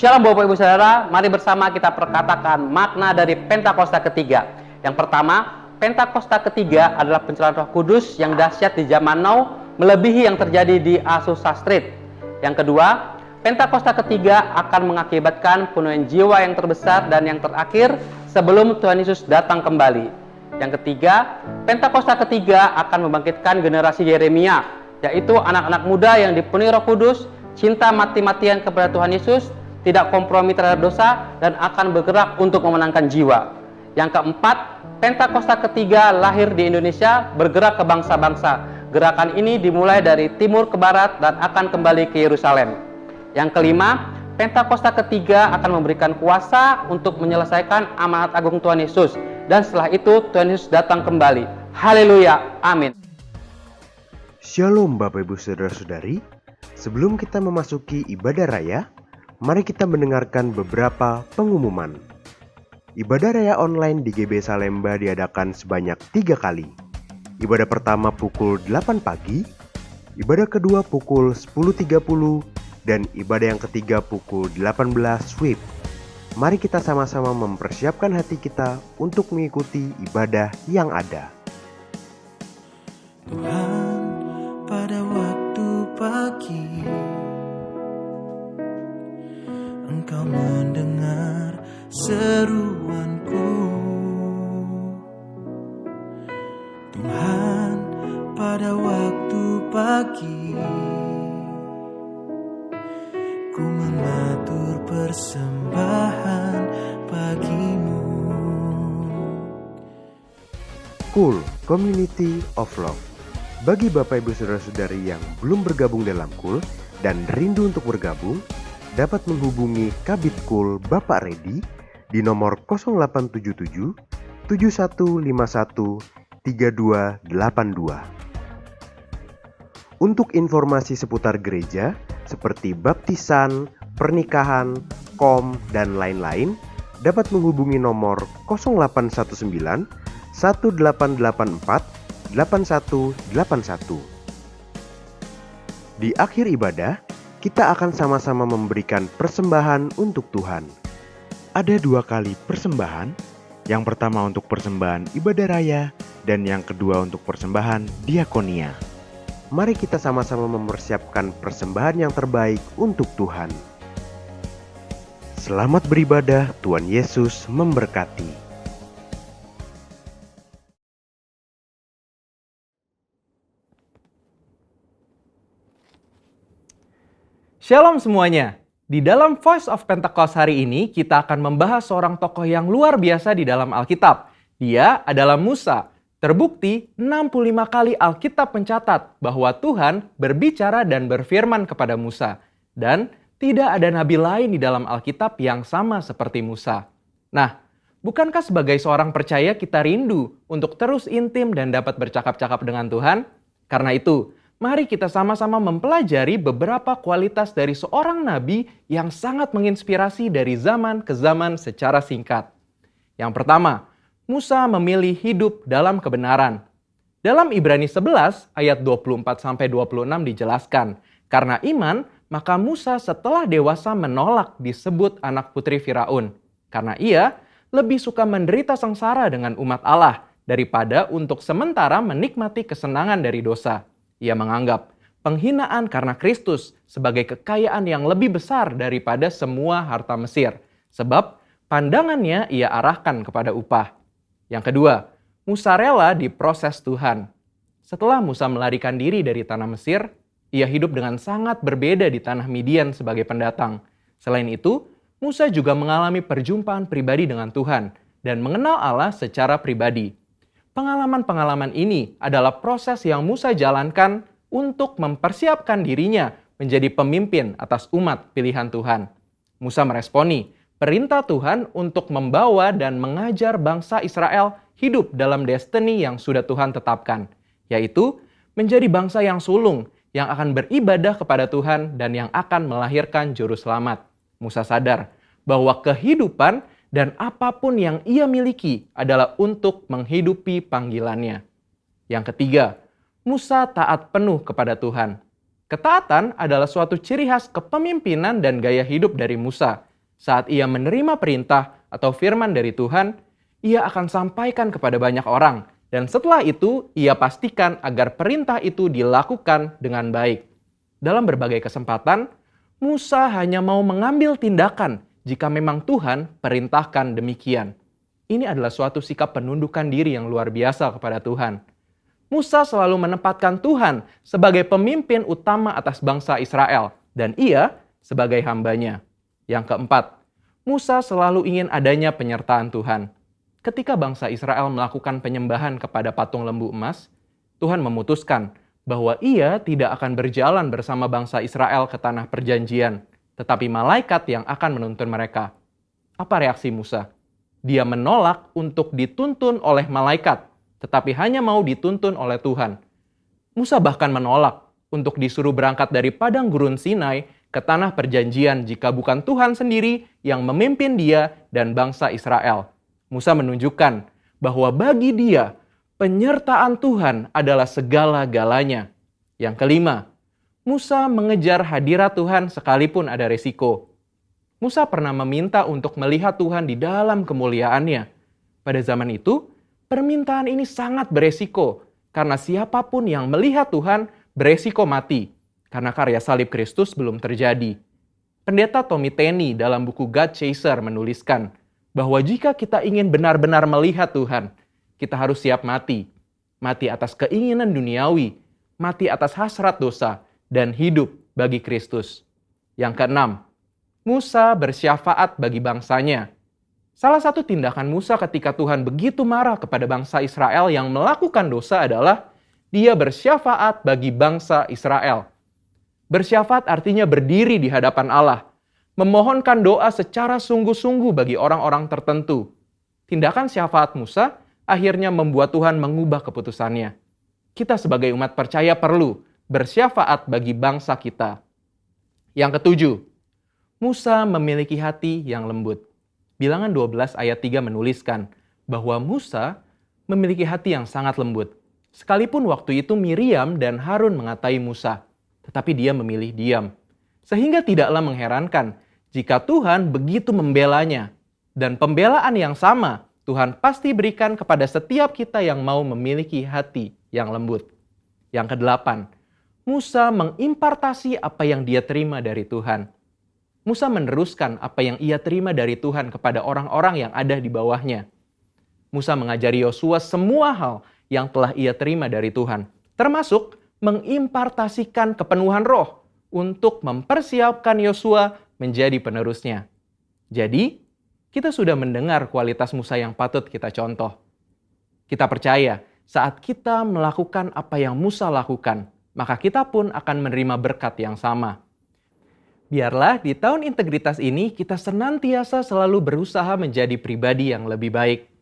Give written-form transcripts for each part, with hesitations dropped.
Shalom Bapak Ibu Saudara, mari bersama kita perkatakan makna dari Pentakosta ketiga. Yang pertama, Pentakosta ketiga adalah pencurahan Roh Kudus yang dahsyat di zaman now, melebihi yang terjadi di Azusa Street. Yang kedua, Pentakosta ketiga akan mengakibatkan penuaian jiwa yang terbesar dan yang terakhir sebelum Tuhan Yesus datang kembali. Yang ketiga, Pentakosta ketiga akan membangkitkan generasi Yeremia, yaitu anak-anak muda yang dipenuhi Roh Kudus, cinta mati-matian kepada Tuhan Yesus, tidak kompromi terhadap dosa, dan akan bergerak untuk memenangkan jiwa. Yang keempat, Pentakosta ketiga lahir di Indonesia, bergerak ke bangsa-bangsa. Gerakan ini dimulai dari timur ke barat dan akan kembali ke Yerusalem. Yang kelima, Pentakosta ketiga akan memberikan kuasa untuk menyelesaikan amanat agung Tuhan Yesus. Dan setelah itu Tuhan Yesus datang kembali. Haleluya, amin. Shalom Bapak Ibu Saudara-saudari. Sebelum kita memasuki ibadah raya, mari kita mendengarkan beberapa pengumuman. Ibadah raya online di GB Salemba diadakan sebanyak 3 kali. Ibadah pertama pukul 8 pagi, ibadah kedua pukul 10.30, dan ibadah yang ketiga pukul 18 WIB. Mari kita sama-sama mempersiapkan hati kita untuk mengikuti ibadah yang ada. Tuhan, pada waktu pagi Engkau mendengar seruanku. Tuhan, pada waktu pagi ku mengatur persembahan bagimu. Cool Community of Love. Bagi Bapak Ibu Saudara-saudari yang belum bergabung dalam Cool dan rindu untuk bergabung, dapat menghubungi Kabid Cool Bapak Redi di nomor 0877 7151 3282. Untuk informasi seputar gereja seperti baptisan, pernikahan, kom, dan lain-lain, dapat menghubungi nomor 0819 1884 8181. Di akhir ibadah, kita akan sama-sama memberikan persembahan untuk Tuhan. Ada 2 kali persembahan, yang pertama untuk persembahan ibadah raya, dan yang kedua untuk persembahan diakonia. Mari kita sama-sama mempersiapkan persembahan yang terbaik untuk Tuhan. Selamat beribadah, Tuhan Yesus memberkati. Shalom semuanya. Di dalam Voice of Pentecost hari ini, kita akan membahas seorang tokoh yang luar biasa di dalam Alkitab. Dia adalah Musa. Terbukti 65 kali Alkitab mencatat bahwa Tuhan berbicara dan berfirman kepada Musa. Dan tidak ada nabi lain di dalam Alkitab yang sama seperti Musa. Nah, bukankah sebagai seorang percaya kita rindu untuk terus intim dan dapat bercakap-cakap dengan Tuhan? Karena itu, mari kita sama-sama mempelajari beberapa kualitas dari seorang nabi yang sangat menginspirasi dari zaman ke zaman secara singkat. Yang pertama, Musa memilih hidup dalam kebenaran. Dalam Ibrani 11 ayat 24-26 dijelaskan, karena iman, maka Musa setelah dewasa menolak disebut anak putri Firaun. Karena ia lebih suka menderita sengsara dengan umat Allah daripada untuk sementara menikmati kesenangan dari dosa. Ia menganggap penghinaan karena Kristus sebagai kekayaan yang lebih besar daripada semua harta Mesir. Sebab pandangannya ia arahkan kepada upah. Yang kedua, Musa rela diproses Tuhan. Setelah Musa melarikan diri dari tanah Mesir, ia hidup dengan sangat berbeda di tanah Midian sebagai pendatang. Selain itu, Musa juga mengalami perjumpaan pribadi dengan Tuhan dan mengenal Allah secara pribadi. Pengalaman-pengalaman ini adalah proses yang Musa jalankan untuk mempersiapkan dirinya menjadi pemimpin atas umat pilihan Tuhan. Musa meresponi perintah Tuhan untuk membawa dan mengajar bangsa Israel hidup dalam destiny yang sudah Tuhan tetapkan, yaitu menjadi bangsa yang sulung, yang akan beribadah kepada Tuhan dan yang akan melahirkan juru selamat. Musa sadar bahwa kehidupan dan apapun yang ia miliki adalah untuk menghidupi panggilannya. Yang ketiga, Musa taat penuh kepada Tuhan. Ketaatan adalah suatu ciri khas kepemimpinan dan gaya hidup dari Musa. Saat ia menerima perintah atau firman dari Tuhan, ia akan sampaikan kepada banyak orang. Dan setelah itu, ia pastikan agar perintah itu dilakukan dengan baik. Dalam berbagai kesempatan, Musa hanya mau mengambil tindakan jika memang Tuhan perintahkan demikian. Ini adalah suatu sikap penundukan diri yang luar biasa kepada Tuhan. Musa selalu menempatkan Tuhan sebagai pemimpin utama atas bangsa Israel, dan ia sebagai hambanya. Yang keempat, Musa selalu ingin adanya penyertaan Tuhan. Ketika bangsa Israel melakukan penyembahan kepada patung lembu emas, Tuhan memutuskan bahwa ia tidak akan berjalan bersama bangsa Israel ke tanah perjanjian, tetapi malaikat yang akan menuntun mereka. Apa reaksi Musa? Dia menolak untuk dituntun oleh malaikat, tetapi hanya mau dituntun oleh Tuhan. Musa bahkan menolak untuk disuruh berangkat dari padang gurun Sinai ke tanah perjanjian jika bukan Tuhan sendiri yang memimpin dia dan bangsa Israel. Musa menunjukkan bahwa bagi dia, penyertaan Tuhan adalah segala-galanya. Yang kelima, Musa mengejar hadirat Tuhan sekalipun ada resiko. Musa pernah meminta untuk melihat Tuhan di dalam kemuliaannya. Pada zaman itu, permintaan ini sangat beresiko, karena siapapun yang melihat Tuhan beresiko mati, karena karya salib Kristus belum terjadi. Pendeta Tommy Tenney dalam buku God Chaser menuliskan bahwa jika kita ingin benar-benar melihat Tuhan, kita harus siap mati. Mati atas keinginan duniawi, mati atas hasrat dosa, dan hidup bagi Kristus. Yang keenam, Musa bersyafaat bagi bangsanya. Salah satu tindakan Musa ketika Tuhan begitu marah kepada bangsa Israel yang melakukan dosa adalah dia bersyafaat bagi bangsa Israel. Bersyafaat artinya berdiri di hadapan Allah, memohonkan doa secara sungguh-sungguh bagi orang-orang tertentu. Tindakan syafaat Musa akhirnya membuat Tuhan mengubah keputusannya. Kita sebagai umat percaya perlu bersyafaat bagi bangsa kita. Yang ketujuh, Musa memiliki hati yang lembut. Bilangan 12 ayat 3 menuliskan bahwa Musa memiliki hati yang sangat lembut. Sekalipun waktu itu Miriam dan Harun mengatai Musa, tetapi dia memilih diam. Sehingga tidaklah mengherankan jika Tuhan begitu membelanya. Dan pembelaan yang sama Tuhan pasti berikan kepada setiap kita yang mau memiliki hati yang lembut. Yang kedelapan, Musa mengimpartasi apa yang dia terima dari Tuhan. Musa meneruskan apa yang ia terima dari Tuhan kepada orang-orang yang ada di bawahnya. Musa mengajari Yosua semua hal yang telah ia terima dari Tuhan, termasuk mengimpartasikan kepenuhan roh untuk mempersiapkan Yosua menjadi penerusnya. Jadi, kita sudah mendengar kualitas Musa yang patut kita contoh. Kita percaya saat kita melakukan apa yang Musa lakukan, maka kita pun akan menerima berkat yang sama. Biarlah di tahun integritas ini kita senantiasa selalu berusaha menjadi pribadi yang lebih baik.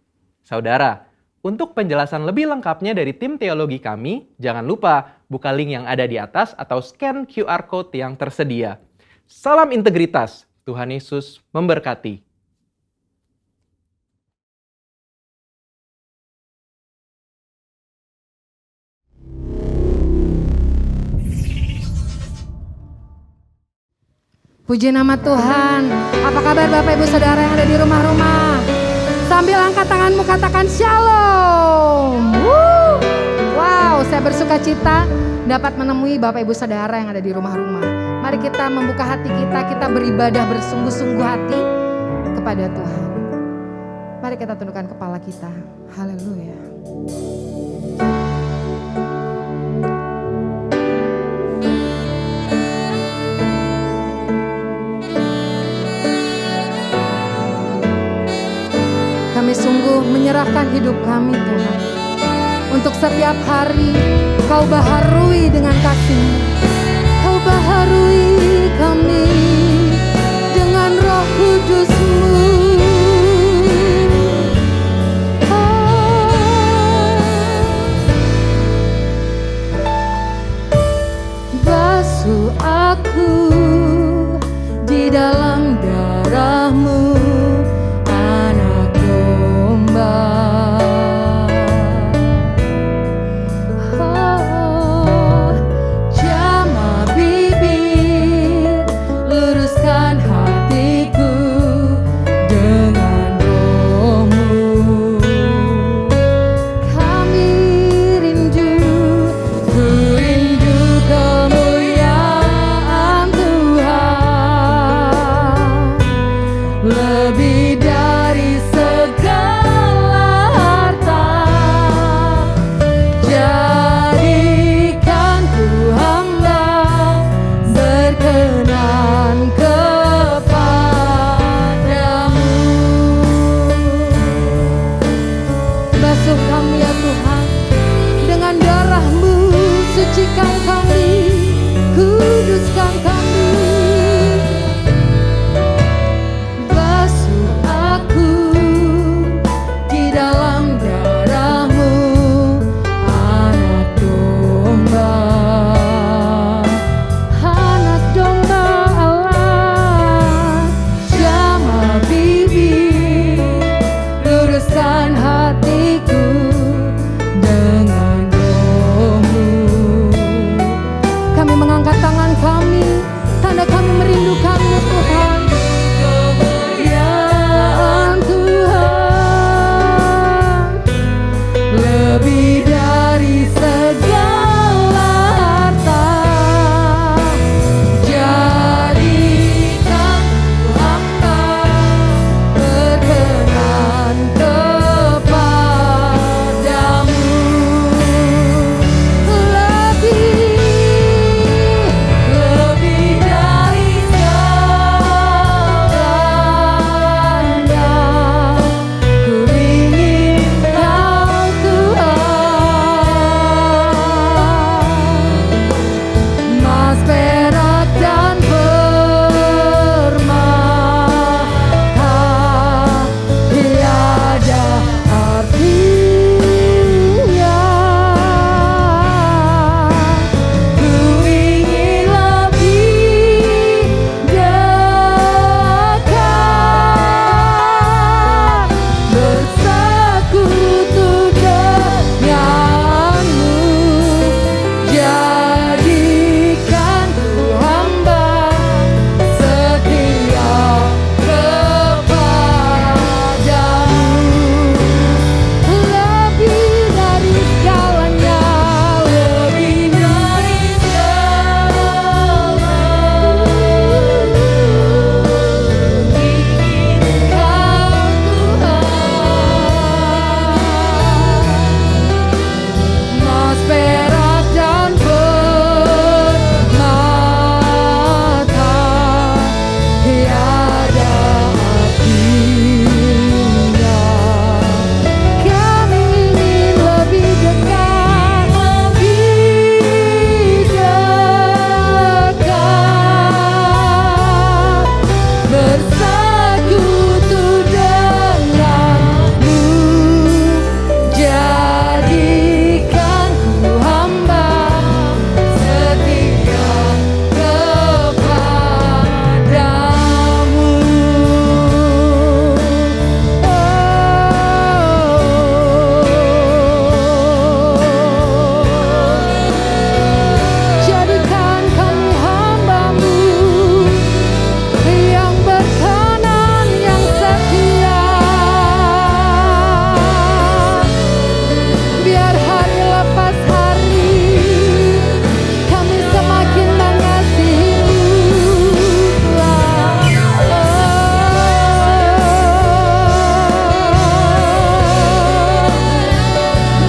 Saudara, untuk penjelasan lebih lengkapnya dari tim teologi kami, jangan lupa buka link yang ada di atas atau scan QR Code yang tersedia. Salam integritas, Tuhan Yesus memberkati. Puji nama Tuhan. Apa kabar Bapak Ibu Saudara yang ada di rumah-rumah? Sambil angkat tanganmu katakan shalom. Wow, saya bersuka cita dapat menemui Bapak Ibu Saudara yang ada di rumah-rumah. Mari kita membuka hati kita beribadah bersungguh-sungguh hati kepada Tuhan. Mari kita tundukkan kepala kita. Haleluya. Kami sungguh menyerahkan hidup kami Tuhan. Untuk setiap hari Kau baharui dengan kasih-Mu. Kau baharui kami dengan Roh Kudus-Mu. Basuh aku di dalam darah-Mu. segala harta. Jadikan hamba berkenan kepadamu. Lebih dari segalanya, ku ingin Kau Tuhan. Emas, perak, dan permata tiada artinya. Ku ingin lebih dekat bersekutu denganmu. Jadikan ku hamba setia kepadamu. Lebih dari segalanya, lebih dari ingin Kau Tuhan. Emas, perak, dan permata tiada artinya. Kami ingin lebih dekat, bersekutu denganmu. Jadikan ku hamba setia kepadamu. Jadikan kami hamba-Mu yang berkenan, yang setia. Biar hari lepas hari kami semakin mengasihi-Mu, Tuhan.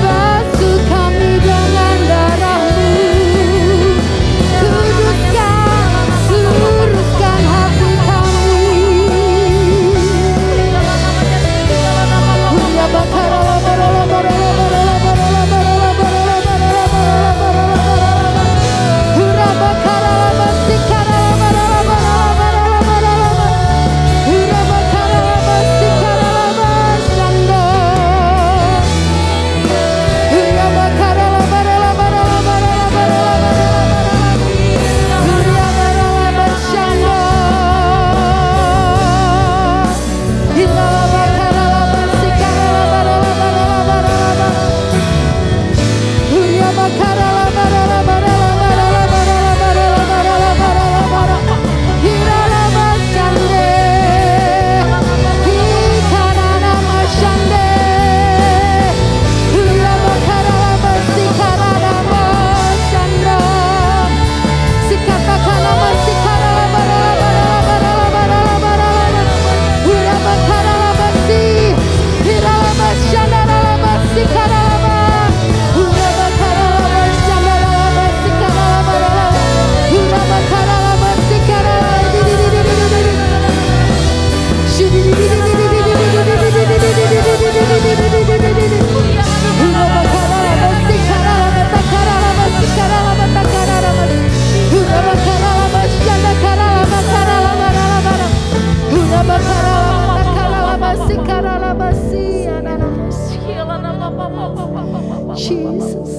Basuh kami dengan darah-Mu, kuduskan, luruskan hati kami. Hurya bakara barala barala barala barala barala barala barala barala barala. Hurya bakara basikara barala barala barala barala. Hurya bakara basikara basanda. Hurya bakara barala barala barala barala barala. Hurya barala basanda. Hilala bakara basikara barala barala barala. Hurya bakara barala barala barala barala barala barala barala barala. Hilala basande. Hikarana masande. Hurya bakara basikara basanda. Sikata kana masikara barala barala barala barala barala. Hurya bakara basi. Hilala basanda basikara ba. Hurya bakara basanda basikara barala. Hurya bakara basikara Jesus.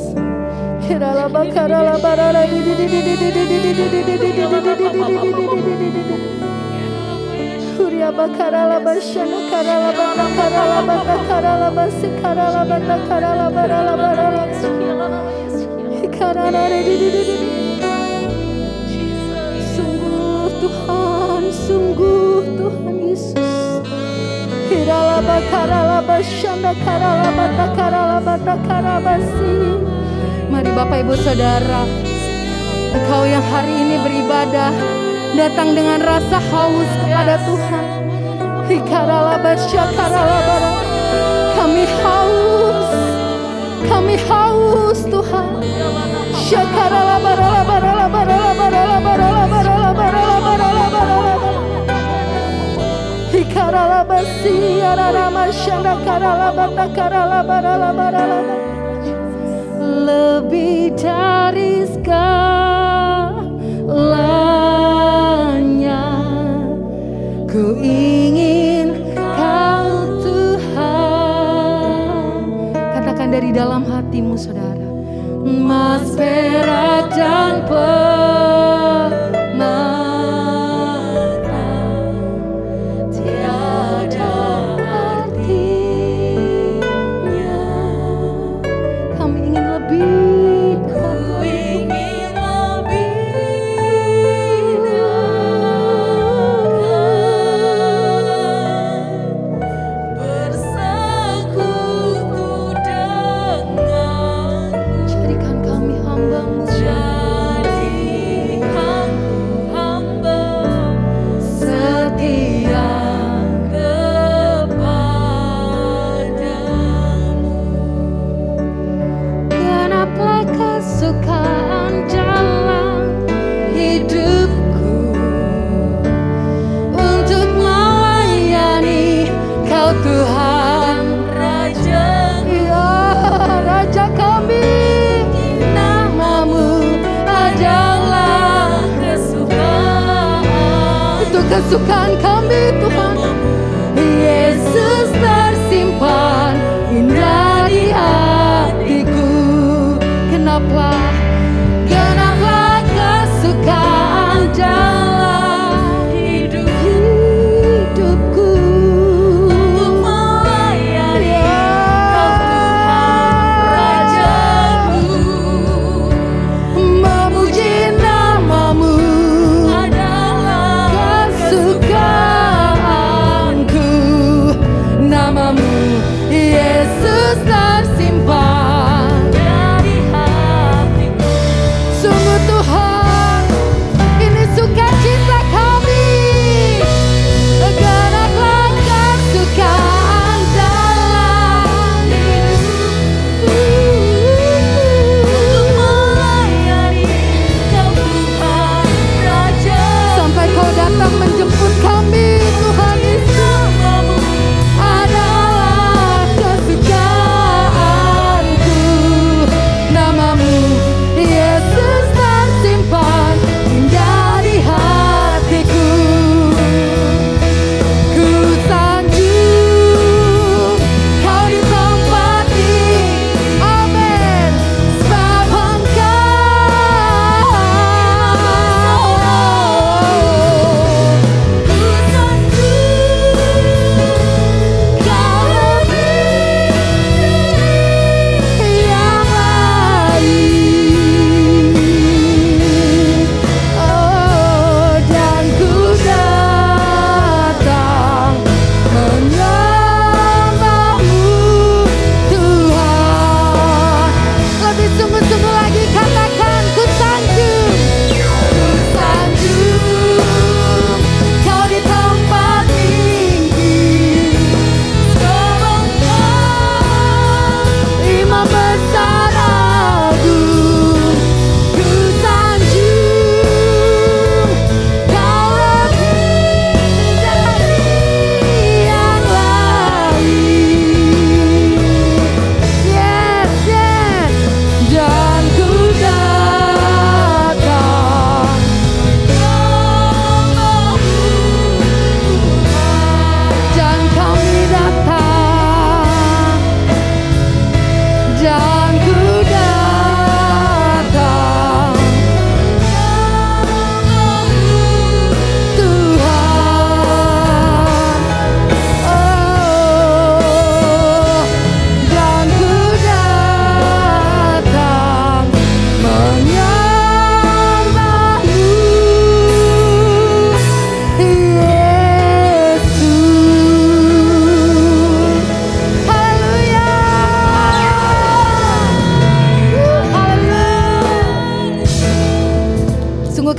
Hurya bakara la bashana kara la bana kara la bana kara la basi kara la bana kara la bara la bara la kara la sungguh Tuhan, sungguh Tuhan Yesus. Hira la bakara la bashana kara la bana kara la bana kara basi. Mari Bapak Ibu Saudara, Engkau yang hari ini beribadah, datang dengan rasa haus kepada Tuhan. Kami haus Tuhan. Lebih dari segalanya, ku ingin Kau Tuhan. Katakan dari dalam hatimu saudara. Mas, perak dan permata tiada artinya. Kami ingin lebih, ku ingin lebih bersekutu dengan. Jadikan kami hamba-Mu, jadikan hamba-Mu setia kepadamu. Genaplah kesukaan dalam hidupku untuk melayani Kau Tuhan Raja. Ya Raja kami, nama-Mu adalah kesukaan. Itu kesukaan kami Tuhan. Yesus tersimpan indah di hatiku. Genaplah kesukaan dalam hidupku untuk melayani Kau Tuhan Rajaku. Memuji nama-Mu adalah kesukaan.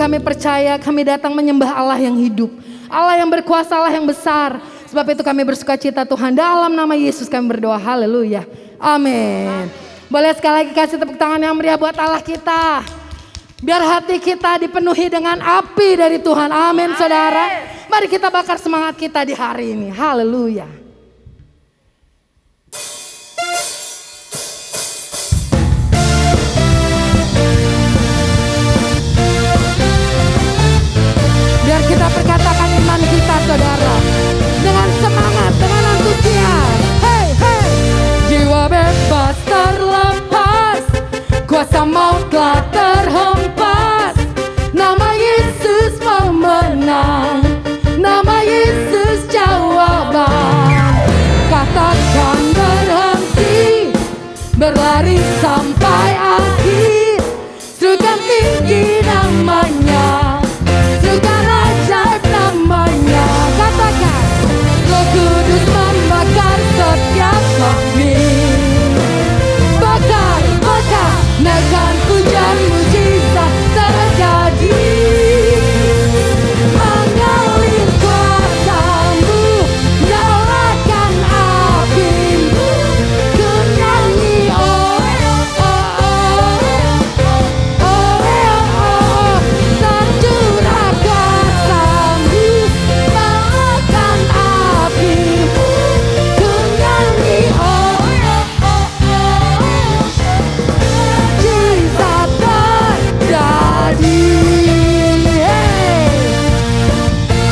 kami percaya, kami datang menyembah Allah yang hidup, Allah yang berkuasa, Allah yang besar. Sebab itu kami bersuka cita Tuhan, dalam nama Yesus kami berdoa, haleluya, amin. Boleh sekali lagi kasih tepuk tangan yang meriah buat Allah kita. Biar hati kita dipenuhi dengan api dari Tuhan, amin saudara. Mari kita bakar semangat kita di hari ini, haleluya. Biar kita perkatakan iman kita saudara, dengan semangat, dengan antusias. Hey, hey. Jiwa bebas terlepas, kuasa maut telah terhempas. Nama Yesus memenang, nama Yesus jawaban. Katakan berhenti, berlari sampai akhir. Serukan tinggi namanya, serukan ajaib namanya. Katakan, Roh Kudus membakar setiap kami. Bakar, bakar, naikkan pujian mujizat terjadi. Mengalir kuasa-Mu, nyalakan api-Mu. Ku nyanyi, oh, oh, oh, oh, oh. Tercurah kuasa-Mu, nyalakan api-Mu. Ku nyanyi, oh, oh, oh, oh. Mujizat terjadi. Hey.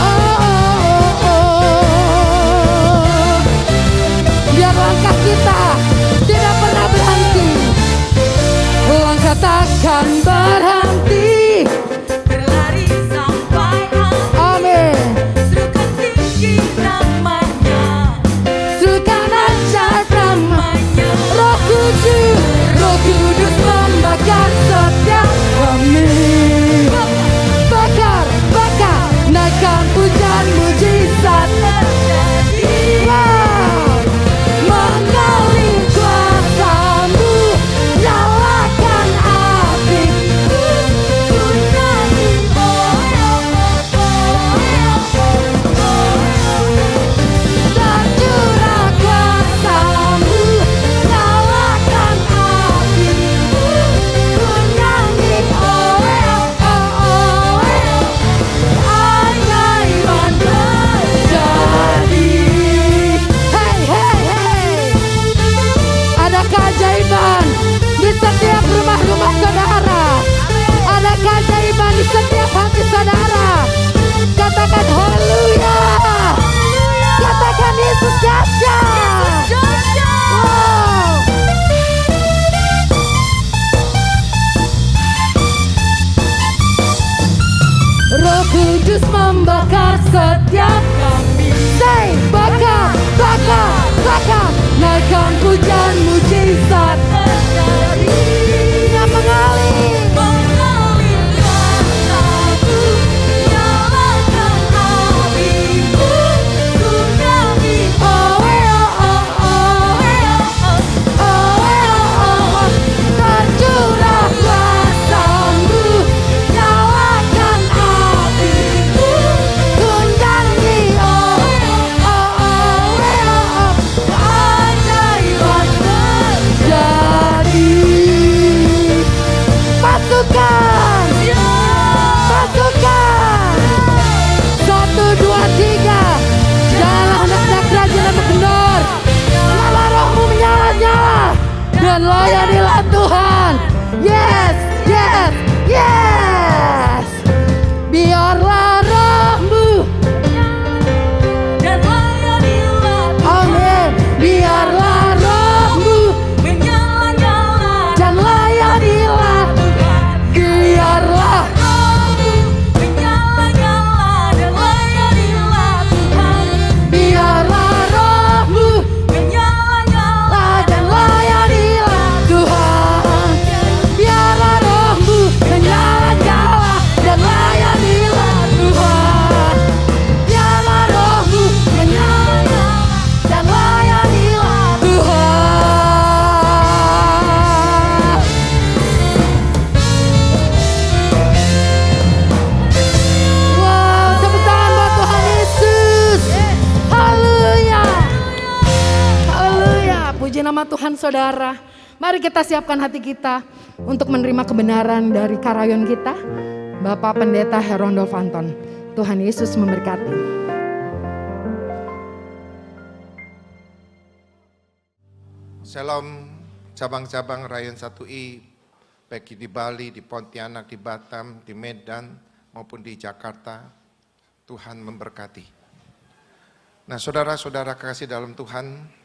Oh, oh, oh. Biar langkah kita tidak pernah berhenti. Langkah takkan berhenti. Berlari sampai akhir, Amin. serukan tinggi namanya, Serukan ajaib namanya. namanya. Roh Kudus membakar setiap kami. Bakar, bakar, naikkan pujian mujizat terjadi. Wow. Mengalir kuasa-Mu, nyalakan api-Mu. Ku nyanyi, oh, oh, oh, oh, oh. Tercurah kuasa-Mu, nyalakan api-Mu. Ku nyanyi, oh, oh, oh, oh. Ajaiban terjadi. Hey, hey, hey. Ada keajaiban di setiap rumah-rumah saudara. Ada keajaiban di setiap hati saudara. Katakan haleluya. Katakan Yesus dahsyat. Wow. Roh Kudus membakar setiap kami. Say, bakar, bakar, bakar. Naikkan pujian mujizat terjadi. Yang mengalir. Mengalir kuasa-Mu, nyalakan api-Mu. Ku nyanyi, Oh, oh, oh, oh. Oh, oh, oh. Tercurah kuasa-Mu, nyalakan api-Mu. Ku nyanyi, oh, oh, oh, oh. Ajaiban terjadi. nama Tuhan saudara. Mari kita siapkan hati kita untuk menerima kebenaran dari karayon kita, Bapak Pendeta Herondolf Anton. Tuhan Yesus memberkati. Shalom cabang-cabang Rayon 1I, baik di Bali, di Pontianak, di Batam, di Medan, maupun di Jakarta. Tuhan memberkati. Nah, saudara-saudara kasih dalam Tuhan,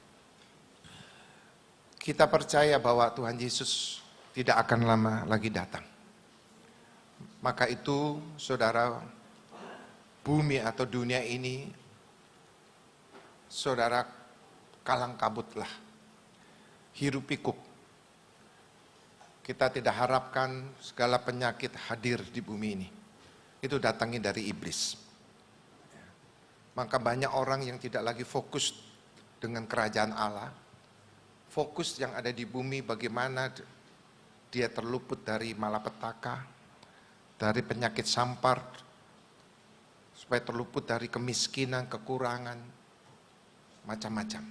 kita percaya bahwa Tuhan Yesus tidak akan lama lagi datang. Maka itu, saudara, bumi atau dunia ini, saudara, kalang kabutlah, hiruk pikuk. Kita tidak harapkan segala penyakit hadir di bumi ini. Itu datangnya dari iblis. Maka banyak orang yang tidak lagi fokus dengan kerajaan Allah. Fokus yang ada di bumi bagaimana dia terluput dari malapetaka, dari penyakit sampar, supaya terluput dari kemiskinan, kekurangan, macam-macam.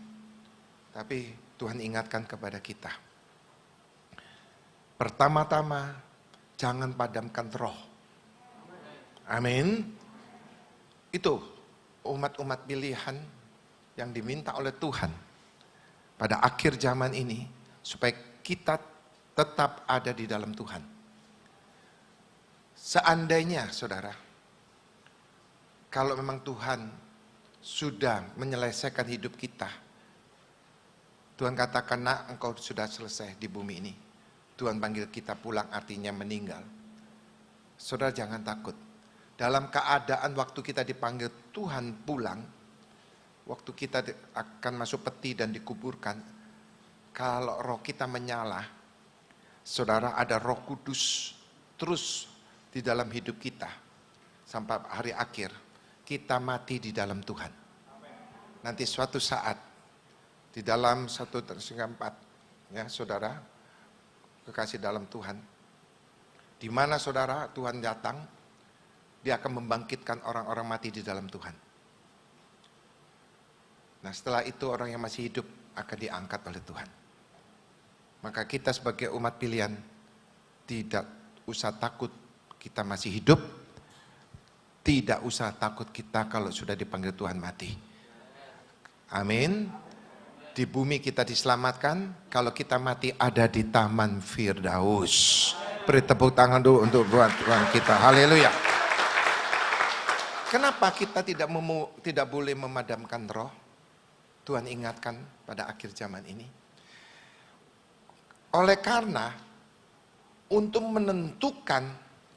Tapi Tuhan ingatkan kepada kita. Pertama-tama, jangan padamkan roh. Amin. Itu umat-umat pilihan yang diminta oleh Tuhan pada akhir zaman ini, supaya kita tetap ada di dalam Tuhan. Seandainya, saudara, kalau memang Tuhan sudah menyelesaikan hidup kita, Tuhan katakan, nak, engkau sudah selesai di bumi ini. Tuhan panggil kita pulang, artinya meninggal. Saudara jangan takut. Dalam keadaan waktu kita dipanggil Tuhan pulang, waktu kita akan masuk peti dan dikuburkan, kalau roh kita menyala, saudara, ada Roh Kudus terus di dalam hidup kita sampai hari akhir. Kita mati di dalam Tuhan. Nanti suatu saat di dalam 1 Tesalonika 4, ya saudara, kekasih dalam Tuhan, di mana saudara Tuhan datang, dia akan membangkitkan orang-orang mati di dalam Tuhan. Nah, setelah itu orang yang masih hidup akan diangkat oleh Tuhan. Maka kita sebagai umat pilihan tidak usah takut kita masih hidup, tidak usah takut kita kalau sudah dipanggil Tuhan mati. Amin. Di bumi kita diselamatkan, kalau kita mati ada di Taman Firdaus. Beri tepuk tangan dulu untuk Tuhan kita. Haleluya. Kenapa kita tidak boleh memadamkan roh? Tuhan ingatkan pada akhir zaman ini. Oleh karena untuk menentukan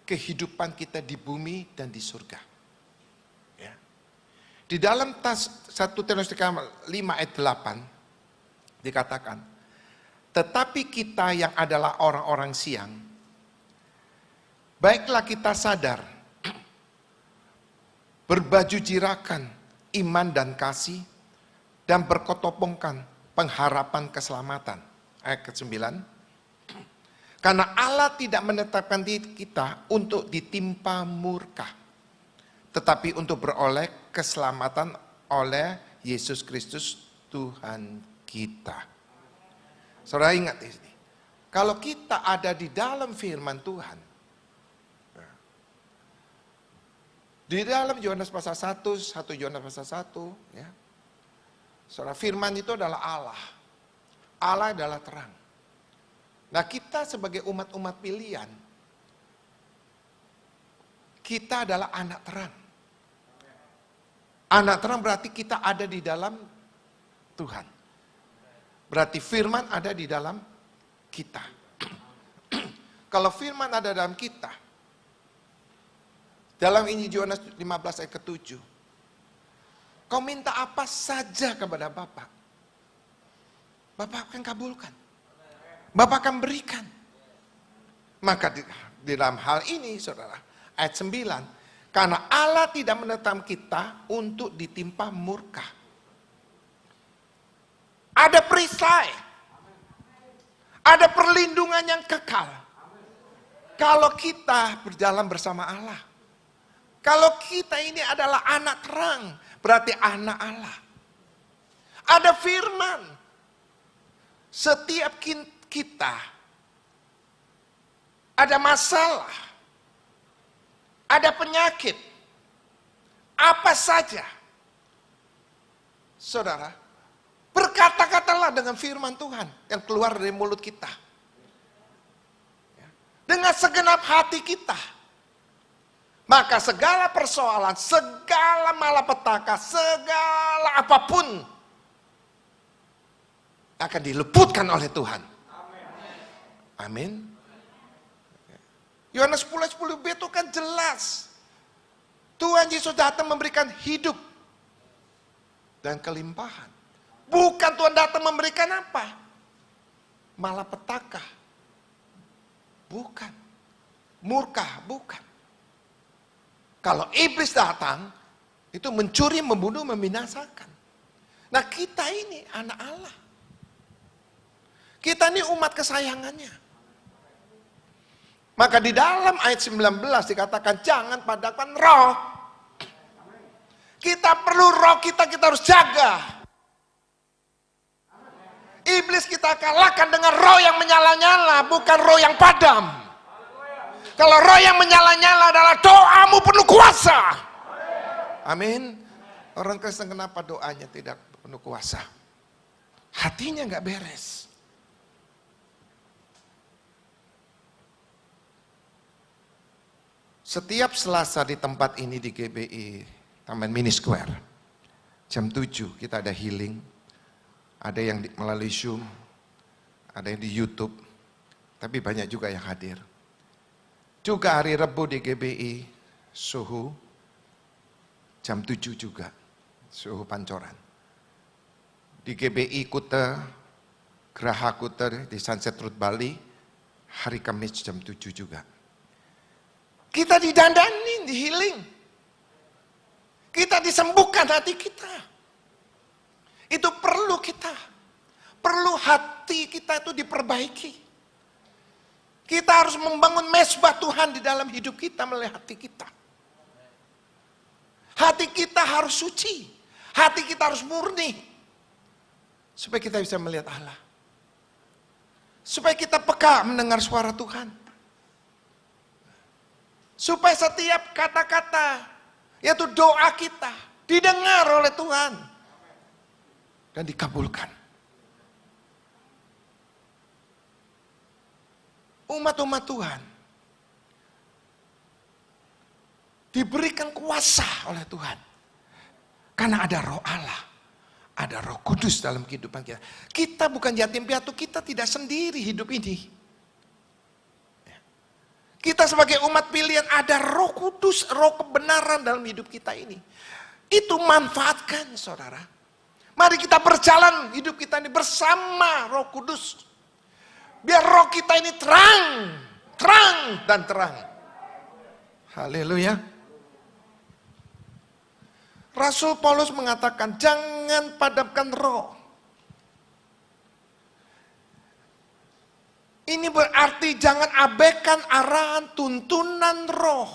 kehidupan kita di bumi dan di surga. Ya. Di dalam 1 Tesalonika 5 ayat 8 dikatakan, tetapi kita yang adalah orang-orang siang, baiklah kita sadar, berbaju jirakan iman dan kasih, dan berkotopongkan pengharapan keselamatan. Ayat ke-9. Karena Allah tidak menetapkan diri kita untuk ditimpa murka, tetapi untuk beroleh keselamatan oleh Yesus Kristus Tuhan kita. Saudara ingat di sini. Kalau kita ada di dalam firman Tuhan, di dalam Yohanes pasal 1 Yohanes pasal 1, ya. Saudara, firman itu adalah Allah. Allah adalah terang. Nah, kita sebagai umat-umat pilihan, kita adalah anak terang. Anak terang berarti kita ada di dalam Tuhan. Berarti firman ada di dalam kita. Kalau firman ada dalam kita, dalam Injil Yohanes 15 ayat ke-7, kau minta apa saja kepada Bapa, Bapa akan kabulkan. Bapa akan berikan. Maka di dalam hal ini, saudara, ayat 9, karena Allah tidak menetapkan kita untuk ditimpa murka. Ada perisai. Ada perlindungan yang kekal. Kalau kita berjalan bersama Allah. Kalau kita ini adalah anak terang, berarti anak Allah. Ada firman. Setiap kita ada masalah, ada penyakit, apa saja. Saudara, berkata-katalah dengan firman Tuhan yang keluar dari mulut kita. Dengan segenap hati kita. Maka segala persoalan, segala malapetaka, segala apapun akan diluputkan oleh Tuhan. Amin. Yohanes 10:10b itu kan jelas. Tuhan Yesus datang memberikan hidup dan kelimpahan. Bukan Tuhan datang memberikan apa? Malapetaka. Bukan. Murka, bukan. Kalau iblis datang, itu mencuri, membunuh, membinasakan. Nah kita ini anak Allah. Kita ini umat kesayangannya. Maka di dalam ayat 19 dikatakan jangan padakan roh. Kita perlu roh kita harus jaga. Iblis kita kalahkan dengan roh yang menyala-nyala, bukan roh yang padam. Kalau roh yang menyala-nyala adalah doamu penuh kuasa. Amin. Orang Kristen kenapa doanya tidak penuh kuasa? Hatinya nggak beres. Setiap Selasa di tempat ini di GBI, Taman Mini Square, jam 7 kita ada healing. Ada yang melalui Zoom, ada yang di YouTube, tapi banyak juga yang hadir. Juga hari Rabu di GBI, Suhu, jam 7 juga, Suhu Pancoran. Di GBI Kuta, Geraha Kuta di Sunset Road Bali, hari Kamis jam 7 juga. Kita didandanin, di healing. Kita disembuhkan hati kita. Itu perlu kita. Perlu hati kita itu diperbaiki. Kita harus membangun mesbah Tuhan di dalam hidup kita melalui hati kita. Hati kita harus suci. Hati kita harus murni. Supaya kita bisa melihat Allah. Supaya kita peka mendengar suara Tuhan. Supaya setiap kata-kata, yaitu doa kita, didengar oleh Tuhan. Dan dikabulkan. Umat-umat Tuhan diberikan kuasa oleh Tuhan. Karena ada roh Allah. Ada roh kudus dalam kehidupan kita. Kita bukan yatim piatu, kita tidak sendiri hidup ini. Kita sebagai umat pilihan ada roh kudus, roh kebenaran dalam hidup kita ini. Itu manfaatkan saudara. Mari kita berjalan hidup kita ini bersama Roh Kudus. Biar roh kita ini terang, terang dan terang. Haleluya. Rasul Paulus mengatakan jangan padamkan roh. Ini berarti jangan abaikan arahan tuntunan roh.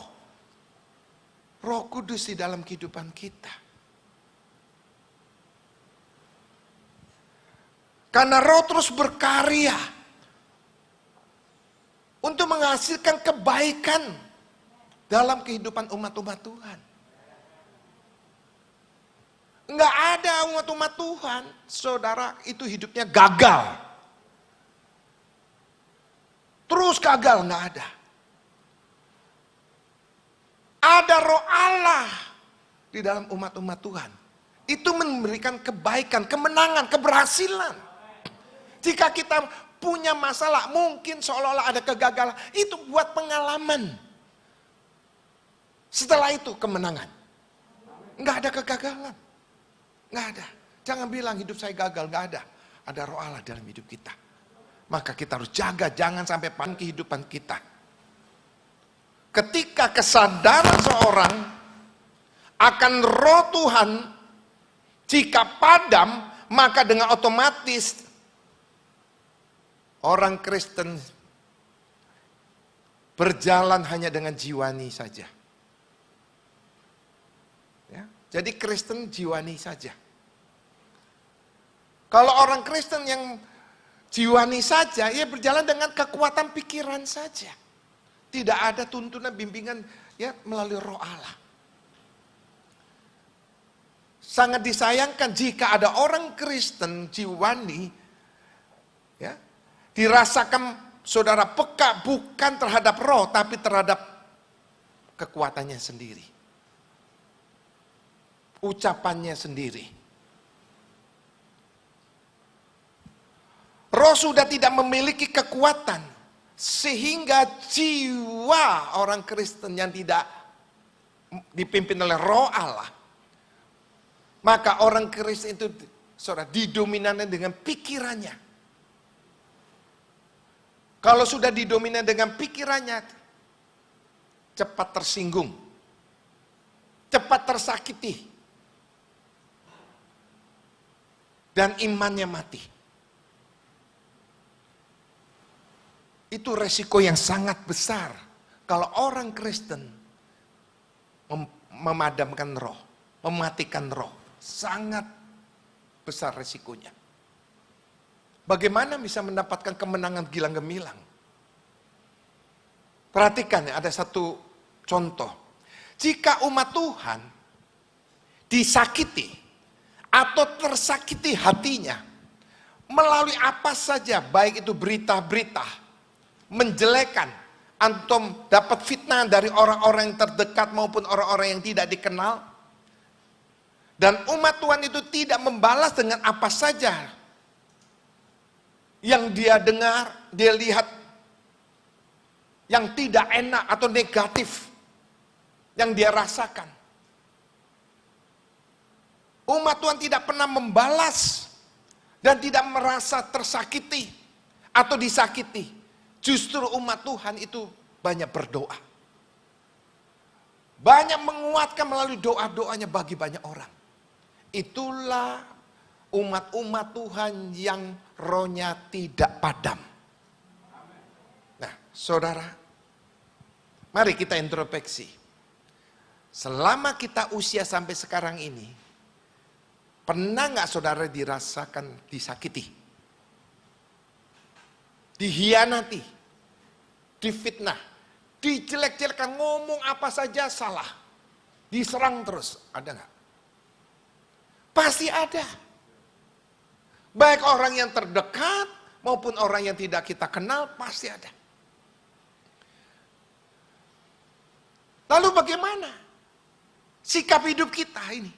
Roh Kudus di dalam kehidupan kita. Karena roh terus berkarya untuk menghasilkan kebaikan dalam kehidupan umat-umat Tuhan. Enggak ada umat-umat Tuhan, saudara, itu hidupnya gagal. Terus gagal, enggak ada. Ada roh Allah di dalam umat-umat Tuhan. Itu memberikan kebaikan, kemenangan, keberhasilan. Jika kita punya masalah, mungkin seolah-olah ada kegagalan, itu buat pengalaman. Setelah itu kemenangan. Enggak ada kegagalan. Enggak ada. Jangan bilang hidup saya gagal, enggak ada. Ada roh Allah dalam hidup kita. Maka kita harus jaga, jangan sampai pan kehidupan kita. Ketika kesadaran seorang akan roh Tuhan, jika padam, maka dengan otomatis orang Kristen berjalan hanya dengan jiwani saja. Ya, jadi Kristen jiwani saja. Kalau orang Kristen yang Jiwani saja, ia berjalan dengan kekuatan pikiran saja. Tidak ada tuntunan bimbingan ya melalui Roh Allah. Sangat disayangkan jika ada orang Kristen jiwani ya, dirasakan saudara peka bukan terhadap roh tapi terhadap kekuatannya sendiri. Ucapannya sendiri. Roh sudah tidak memiliki kekuatan sehingga jiwa orang Kristen yang tidak dipimpin oleh Roh Allah, maka orang Kristen itu saudara didominasi dengan pikirannya. Kalau sudah didominasi dengan pikirannya, cepat tersinggung, cepat tersakiti, dan imannya mati. Itu resiko yang sangat besar kalau orang Kristen memadamkan roh, mematikan roh. Sangat besar resikonya. Bagaimana bisa mendapatkan kemenangan gilang gemilang? Perhatikan ya, ada satu contoh. Jika umat Tuhan disakiti atau tersakiti hatinya melalui apa saja, baik itu berita-berita menjelekan, antum dapat fitnah dari orang-orang yang terdekat maupun orang-orang yang tidak dikenal, dan umat Tuhan itu tidak membalas dengan apa saja yang dia dengar, dia lihat yang tidak enak atau negatif yang dia rasakan. Umat Tuhan tidak pernah membalas dan tidak merasa tersakiti atau disakiti. Justru umat Tuhan itu banyak berdoa. Banyak menguatkan melalui doa-doanya bagi banyak orang. Itulah umat-umat Tuhan yang rohnya tidak padam. Nah, saudara, mari kita introspeksi. Selama kita usia sampai sekarang ini, pernah nggak saudara dirasakan disakiti? Dihianati, difitnah, dijelek-jelekan, ngomong apa saja salah, diserang terus, ada nggak? Pasti ada. Baik orang yang terdekat maupun orang yang tidak kita kenal, pasti ada. Lalu bagaimana sikap hidup kita ini?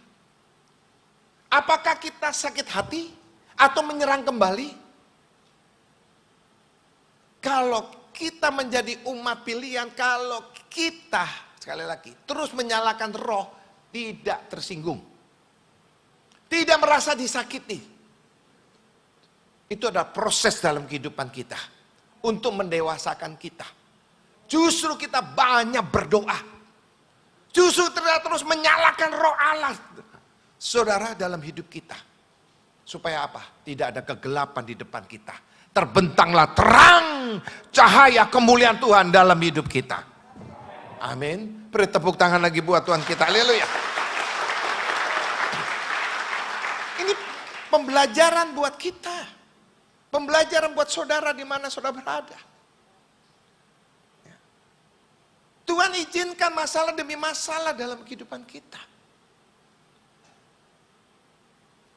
Apakah kita sakit hati atau menyerang kembali? Kalau kita menjadi umat pilihan, kalau kita, sekali lagi, terus menyalakan roh, tidak tersinggung. Tidak merasa disakiti. Itu adalah proses dalam kehidupan kita. Untuk mendewasakan kita. Justru kita banyak berdoa. Justru terus menyalakan roh Allah. Saudara, dalam hidup kita. Supaya apa? Tidak ada kegelapan di depan kita. Terbentanglah terang cahaya kemuliaan Tuhan dalam hidup kita. Amin. Beri tepuk tangan lagi buat Tuhan kita. Haleluya. Ini pembelajaran buat kita. Pembelajaran buat saudara di mana saudara berada. Tuhan izinkan masalah demi masalah dalam kehidupan kita.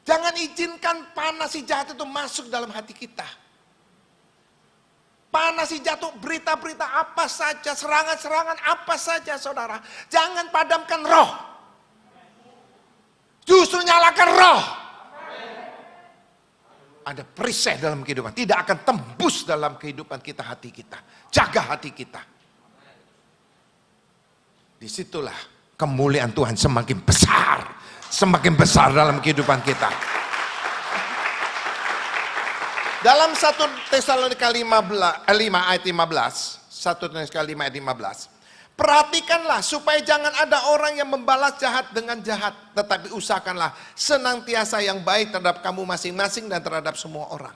Jangan izinkan panas si jahat itu masuk dalam hati kita. Panas si jatuh, berita-berita apa saja, serangan-serangan apa saja saudara. Jangan padamkan roh. Justru nyalakan roh. Ada perisai dalam kehidupan. Tidak akan tembus dalam kehidupan kita, hati kita. Jaga hati kita. Disitulah kemuliaan Tuhan semakin besar. Semakin besar dalam kehidupan kita. Dalam 1 Tesalonika 5 ayat 15, 1 Tesalonika 5 ayat 15, perhatikanlah supaya jangan ada orang yang membalas jahat dengan jahat, tetapi usahakanlah senantiasa yang baik terhadap kamu masing-masing dan terhadap semua orang.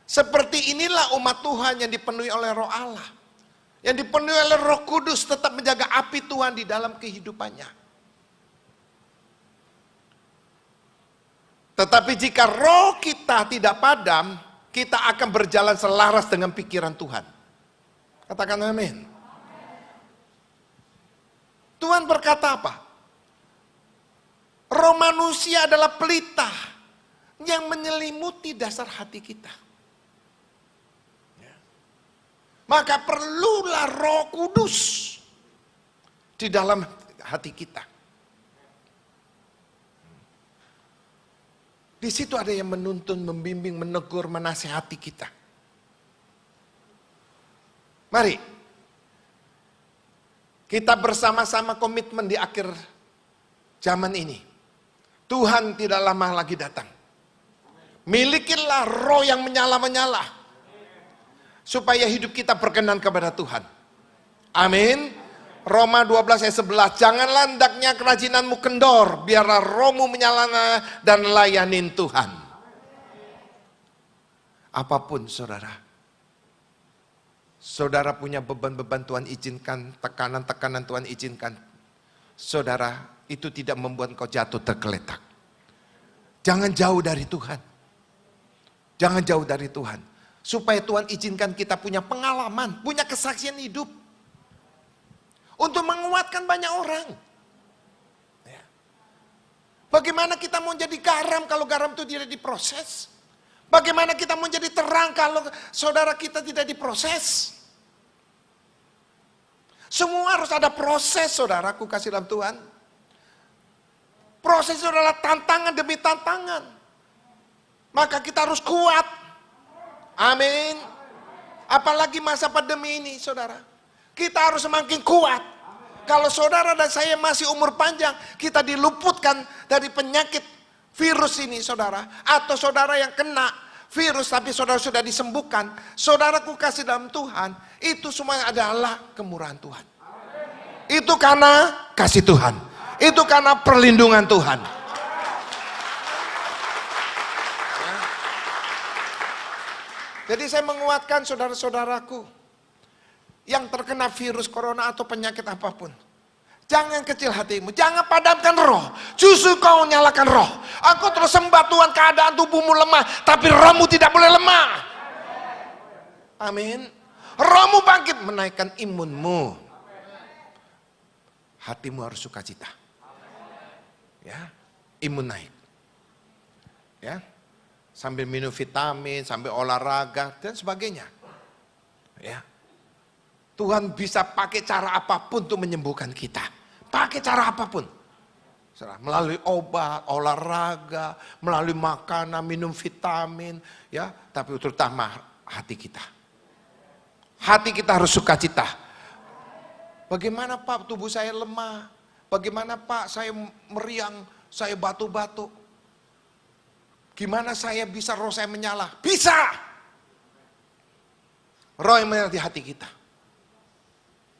Seperti inilah umat Tuhan yang dipenuhi oleh Roh Allah, yang dipenuhi oleh Roh Kudus, tetap menjaga api Tuhan di dalam kehidupannya. Tetapi jika roh kita tidak padam, kita akan berjalan selaras dengan pikiran Tuhan. Katakan amin. Tuhan berkata apa? Roh manusia adalah pelita yang menyelimuti dasar hati kita. Maka perlulah Roh Kudus di dalam hati kita. Di situ ada yang menuntun, membimbing, menegur, menasihati kita. Mari kita bersama-sama komitmen di akhir zaman ini. Tuhan tidak lama lagi datang. Milikilah roh yang menyala-menyala. Supaya hidup kita berkenan kepada Tuhan. Amin. Roma 12 ayat 11. Janganlah hendaknya kerajinanmu kendor. Biarlah rohmu menyala dan layanin Tuhan. Apapun saudara. Saudara punya beban-beban Tuhan izinkan. Tekanan-tekanan Tuhan izinkan. Saudara, itu tidak membuat kau jatuh tergeletak. Jangan jauh dari Tuhan. Jangan jauh dari Tuhan. Supaya Tuhan izinkan kita punya pengalaman, punya kesaksian hidup. Untuk menguatkan banyak orang. Ya. Bagaimana kita mau jadi garam kalau garam itu tidak diproses? Bagaimana kita mau jadi terang kalau saudara kita tidak diproses? Semua harus ada proses, saudaraku kasih dalam Tuhan. Proses itu adalah tantangan demi tantangan. Maka kita harus kuat. Amin. Apalagi masa pandemi ini, saudara. Kita harus semakin kuat. Kalau saudara dan saya masih umur panjang, kita diluputkan dari penyakit virus ini, saudara. Atau saudara yang kena virus tapi saudara sudah disembuhkan. Saudaraku kasih dalam Tuhan, itu semua adalah kemurahan Tuhan. Itu karena kasih Tuhan. Itu karena perlindungan Tuhan. Jadi saya menguatkan saudara-saudaraku yang terkena virus corona atau penyakit apapun. Jangan kecil hatimu, jangan padamkan roh. Justru kau nyalakan roh. Engkau terus sembah Tuhan, keadaan tubuhmu lemah, tapi rohmu tidak boleh lemah. Amin. Rohmu bangkit, menaikkan imunmu. Hatimu harus sukacita. Ya, imun naik. Ya. Sambil minum vitamin, sambil olahraga, dan sebagainya. Ya. Tuhan bisa pakai cara apapun untuk menyembuhkan kita. Pakai cara apapun. Melalui obat, olahraga, melalui makanan, minum vitamin. Ya, tapi terutama hati kita. Hati kita harus sukacita. Bagaimana Pak tubuh saya lemah? Bagaimana Pak saya meriang, saya batu-batu? Gimana saya bisa roh saya menyala? Bisa! Roh yang menyala di hati kita.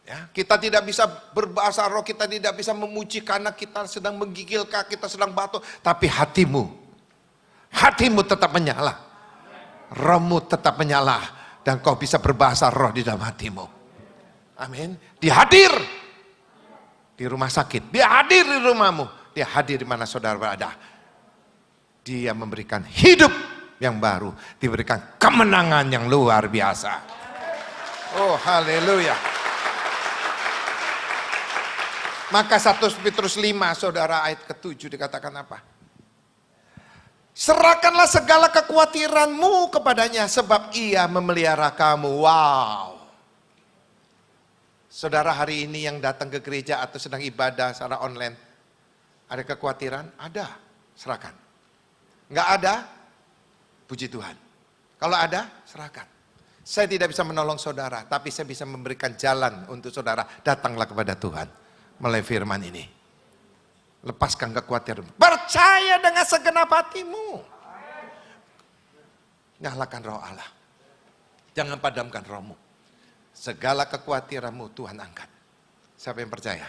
Ya, kita tidak bisa berbahasa roh, kita tidak bisa memuji karena kita sedang menggigil, kita sedang batu. Tapi hatimu tetap menyala. Rohmu tetap menyala. Dan kau bisa berbahasa roh di dalam hatimu. Amin. Dia hadir di rumah sakit. Dia hadir di rumahmu. Dia hadir di mana saudara berada. Dia memberikan hidup yang baru. Diberikan kemenangan yang luar biasa. Oh haleluya. Maka 1 Petrus 5 saudara ayat ke-7 dikatakan apa? Serahkanlah segala kekhawatiranmu kepadanya sebab ia memelihara kamu. Wow. Saudara hari ini yang datang ke gereja atau sedang ibadah secara online. Ada kekhawatiran? Ada. Serahkan. Enggak ada? Puji Tuhan. Kalau ada, serahkan. Saya tidak bisa menolong saudara, tapi saya bisa memberikan jalan untuk saudara. Datanglah kepada Tuhan melalui firman ini. Lepaskan kekhawatiran. Percaya dengan segenap hatimu. Nyalakan roh Allah. Jangan padamkan rohmu. Segala kekhawatiranmu Tuhan angkat. Siapa yang percaya?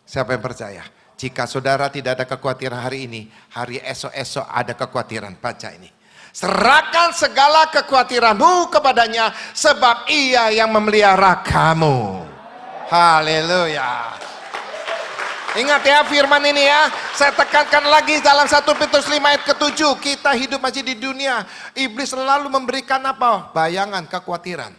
Siapa yang percaya? Jika saudara tidak ada kekhawatiran hari ini, hari esok-esok ada kekhawatiran. Baca ini. Serahkan segala kekhawatiranmu kepadanya, sebab ia yang memelihara kamu. Haleluya. Ingat ya firman ini ya. Saya tekankan lagi dalam 1 Petrus 5 ayat ke-7. Kita hidup masih di dunia. Iblis selalu memberikan apa? Bayangan, kekhawatiran.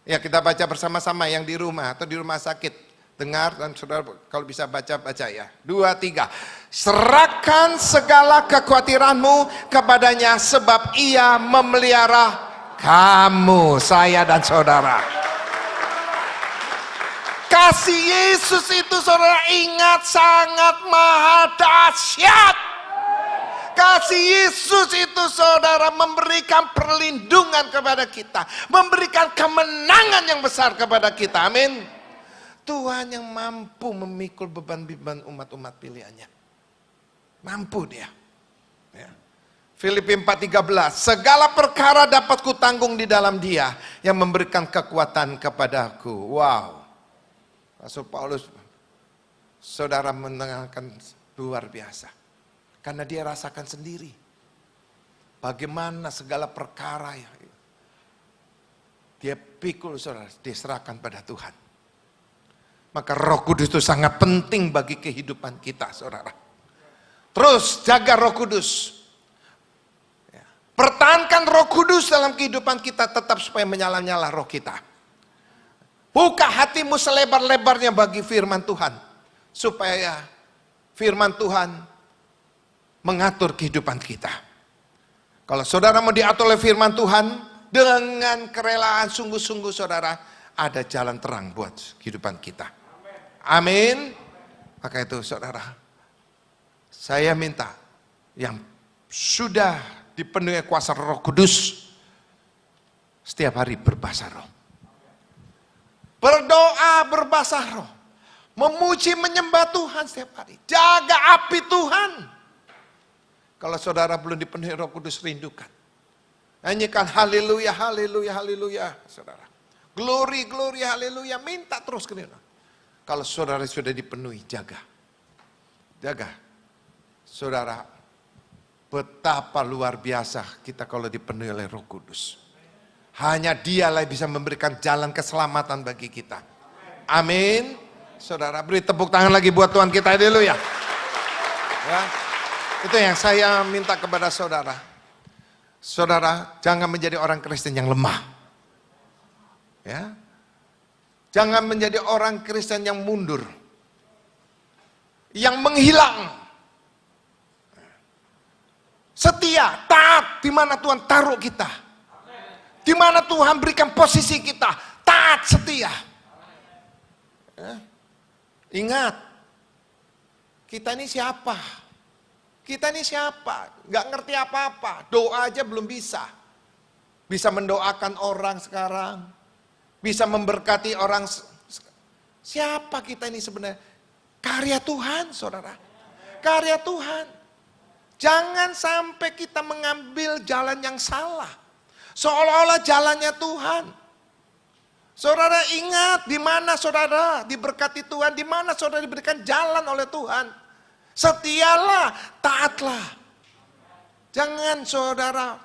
Ya kita baca bersama-sama yang di rumah atau di rumah sakit. Dengar dan saudara kalau bisa baca ya. 2, 3. Serahkan segala kekhawatiranmu kepadanya sebab ia memelihara kamu, saya dan saudara. Kasih Yesus itu saudara ingat sangat maha dahsyat. Kasih Yesus itu saudara memberikan perlindungan kepada kita. Memberikan kemenangan yang besar kepada kita. Amin. Tuhan yang mampu memikul beban-beban umat-umat pilihannya. Mampu dia. Ya. Filipi 4:13. Segala perkara dapat kutanggung di dalam dia yang memberikan kekuatan kepadaku. Wow. Rasul Paulus, saudara menerangkan luar biasa. Karena dia rasakan sendiri. Bagaimana segala perkara yang dia pikul saudara, diserahkan pada Tuhan. Maka Roh Kudus itu sangat penting bagi kehidupan kita saudara. Terus jaga Roh Kudus. Pertahankan Roh Kudus dalam kehidupan kita tetap supaya menyala-nyala roh kita. Buka hatimu selebar-lebarnya bagi firman Tuhan. Supaya firman Tuhan mengatur kehidupan kita. Kalau saudara mau diatur oleh firman Tuhan, dengan kerelaan sungguh-sungguh saudara, ada jalan terang buat kehidupan kita. Amin. Maka itu saudara, saya minta yang sudah dipenuhi kuasa Roh Kudus, setiap hari berbahasa roh. Berdoa berbahasa roh. Memuji menyembah Tuhan setiap hari. Jaga api Tuhan. Kalau saudara belum dipenuhi Roh Kudus, rindukan. Nyanyikan haleluya, haleluya, haleluya, saudara. Glory, glory, haleluya. Minta terus ke dia. Kalau saudara sudah dipenuhi, jaga. Jaga. Saudara, betapa luar biasa kita kalau dipenuhi oleh Roh Kudus. Hanya dialah yang bisa memberikan jalan keselamatan bagi kita. Amin. Saudara, beri tepuk tangan lagi buat Tuhan kita dulu ya. Ya. Itu yang saya minta kepada saudara. Saudara, jangan menjadi orang Kristen yang lemah. Ya. Jangan menjadi orang Kristen yang mundur. Yang menghilang. Setia, taat di mana Tuhan taruh kita. Di mana Tuhan berikan posisi kita, taat, setia. Ingat, kita ini siapa? Kita ini siapa? Gak ngerti apa-apa, doa aja belum bisa. Bisa mendoakan orang sekarang, bisa memberkati orang. Siapa kita ini sebenarnya? Karya Tuhan, saudara. Karya Tuhan. Jangan sampai kita mengambil jalan yang salah. Seolah-olah jalannya Tuhan. Saudara ingat di mana saudara diberkati Tuhan, di mana saudara diberikan jalan oleh Tuhan. Setialah, taatlah. Jangan saudara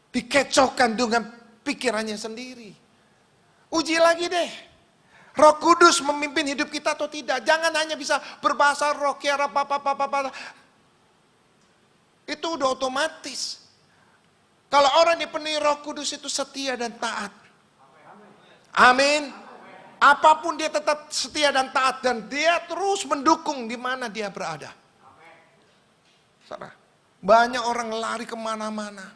dikecohkan dengan pikirannya sendiri. Uji lagi deh. Roh Kudus memimpin hidup kita atau tidak. Jangan hanya bisa berbahasa roh, kiara apa. Itu udah otomatis. Kalau orang dipenuhi Roh Kudus itu setia dan taat. Amin. Apapun dia tetap setia dan taat. Dan dia terus mendukung di mana dia berada. Banyak orang lari kemana-mana.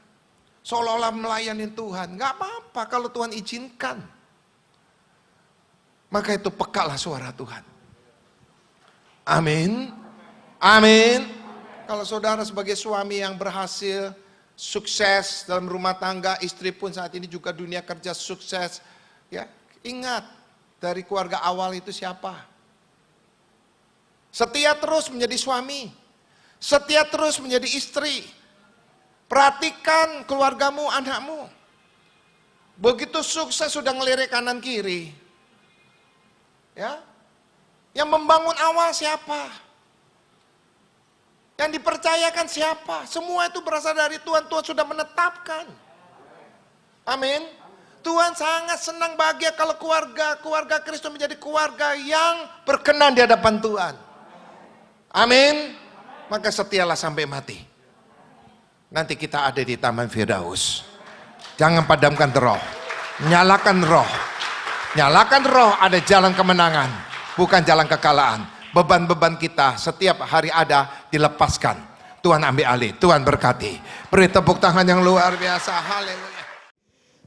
Seolah-olah melayani Tuhan. Gak apa-apa kalau Tuhan izinkan. Maka itu pekalah suara Tuhan. Amin. Amin. Kalau saudara sebagai suami yang berhasil, sukses dalam rumah tangga, istri pun saat ini juga dunia kerja sukses. Ya, ingat dari keluarga awal itu siapa? Setia terus menjadi suami, setia terus menjadi istri. Perhatikan keluargamu, anakmu. Begitu sukses sudah ngelirik kanan kiri. Ya, yang membangun awal siapa? Yang dipercayakan siapa? Semua itu berasal dari Tuhan. Tuhan sudah menetapkan. Amin. Tuhan sangat senang bahagia kalau keluarga Kristus menjadi keluarga yang berkenan di hadapan Tuhan. Amin. Maka setialah sampai mati. Nanti kita ada di Taman Firdaus. Jangan padamkan roh. Nyalakan roh. Nyalakan roh, ada jalan kemenangan. Bukan jalan kekalahan. Beban-beban kita setiap hari ada, dilepaskan. Tuhan ambil alih, Tuhan berkati. Beri tepuk tangan yang luar biasa. Haleluya.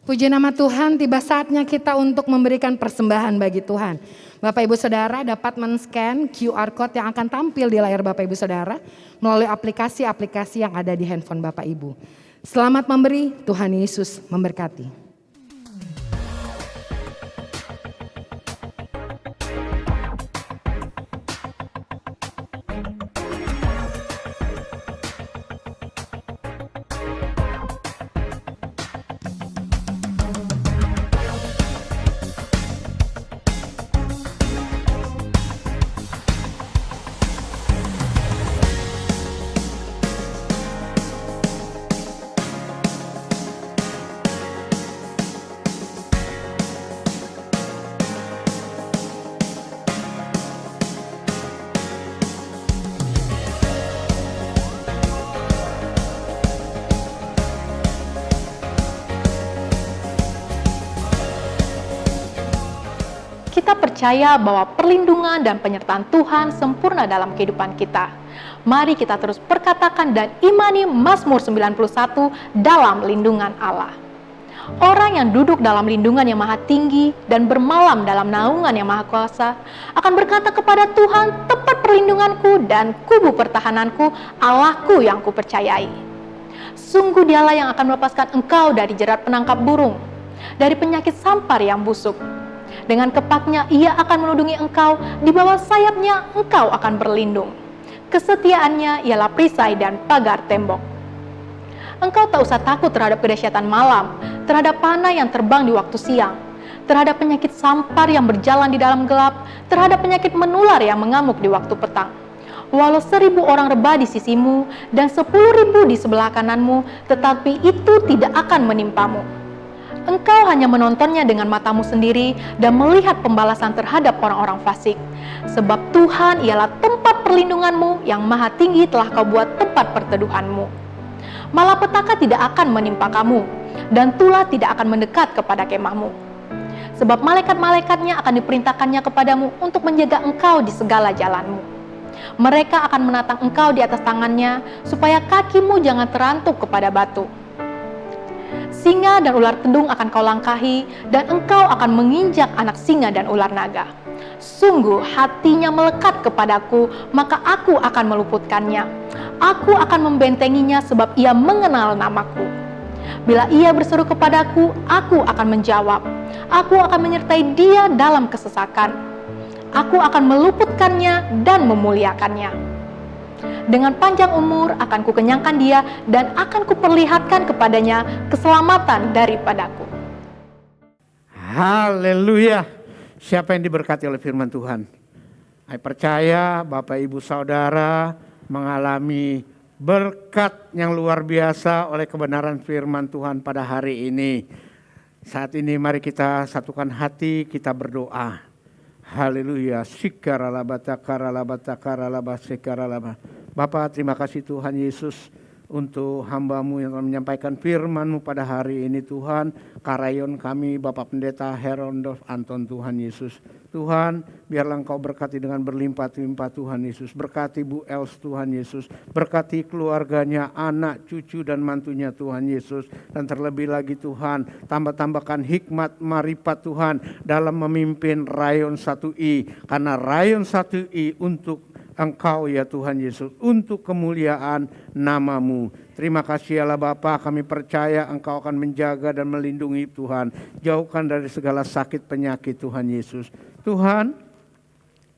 Puji nama Tuhan, tiba saatnya kita untuk memberikan persembahan bagi Tuhan. Bapak Ibu Saudara dapat men-scan QR Code yang akan tampil di layar Bapak Ibu Saudara melalui aplikasi-aplikasi yang ada di handphone Bapak Ibu. Selamat memberi, Tuhan Yesus memberkati. Kita percaya bahwa perlindungan dan penyertaan Tuhan sempurna dalam kehidupan kita. Mari kita terus perkatakan dan imani Mazmur 91 dalam lindungan Allah. Orang yang duduk dalam lindungan yang maha tinggi dan bermalam dalam naungan yang maha kuasa akan berkata kepada Tuhan, tempat perlindunganku dan kubu pertahananku, Allahku yang kupercayai. Sungguh dialah yang akan melepaskan engkau dari jerat penangkap burung, dari penyakit sampar yang busuk. Dengan kepaknya ia akan melindungi engkau, di bawah sayapnya engkau akan berlindung. Kesetiaannya ialah perisai dan pagar tembok. Engkau tak usah takut terhadap kedahsyatan malam, terhadap panah yang terbang di waktu siang, terhadap penyakit sampar yang berjalan di dalam gelap, terhadap penyakit menular yang mengamuk di waktu petang. Walau 1000 orang rebah di sisimu dan 10.000 di sebelah kananmu, tetapi itu tidak akan menimpamu. Engkau hanya menontonnya dengan matamu sendiri dan melihat pembalasan terhadap orang-orang fasik. Sebab Tuhan ialah tempat perlindunganmu, yang maha tinggi telah kau buat tempat perteduhanmu. Malapetaka tidak akan menimpa kamu, dan tulah tidak akan mendekat kepada kemahmu. Sebab malaikat-malaikatnya akan diperintahkannya kepadamu untuk menjaga engkau di segala jalanmu. Mereka akan menatang engkau di atas tangannya, supaya kakimu jangan terantuk kepada batu. Singa dan ular tedung akan kau langkahi, dan engkau akan menginjak anak singa dan ular naga. Sungguh hatinya melekat kepadaku, maka aku akan meluputkannya. Aku akan membentenginya sebab ia mengenal namaku. Bila ia berseru kepadaku, aku akan menjawab. Aku akan menyertai dia dalam kesesakan. Aku akan meluputkannya dan memuliakannya. Dengan panjang umur akan kukenyangkan dia dan akan kuperlihatkan kepadanya keselamatan daripadaku. Haleluya. Siapa yang diberkati oleh firman Tuhan? Saya percaya Bapak Ibu Saudara mengalami berkat yang luar biasa oleh kebenaran firman Tuhan pada hari ini. Saat ini mari kita satukan hati, kita berdoa. Haleluya. Bapak, terima kasih Tuhan Yesus untuk hamba-Mu yang telah menyampaikan firman-Mu pada hari ini Tuhan. Karayon kami Bapak Pendeta Herondolf Anton Tuhan Yesus. Tuhan, biarlah Engkau berkati dengan berlimpah-limpah Tuhan Yesus. Berkati Bu Els Tuhan Yesus. Berkati keluarganya, anak, cucu dan mantunya Tuhan Yesus. Dan terlebih lagi Tuhan, tambah-tambahkan hikmat marifat Tuhan dalam memimpin Rayon 1I. Karena Rayon 1I untuk Engkau ya Tuhan Yesus, untuk kemuliaan nama-Mu. Terima kasih Allah Bapa, kami percaya Engkau akan menjaga dan melindungi Tuhan. Jauhkan dari segala sakit penyakit Tuhan Yesus. Tuhan,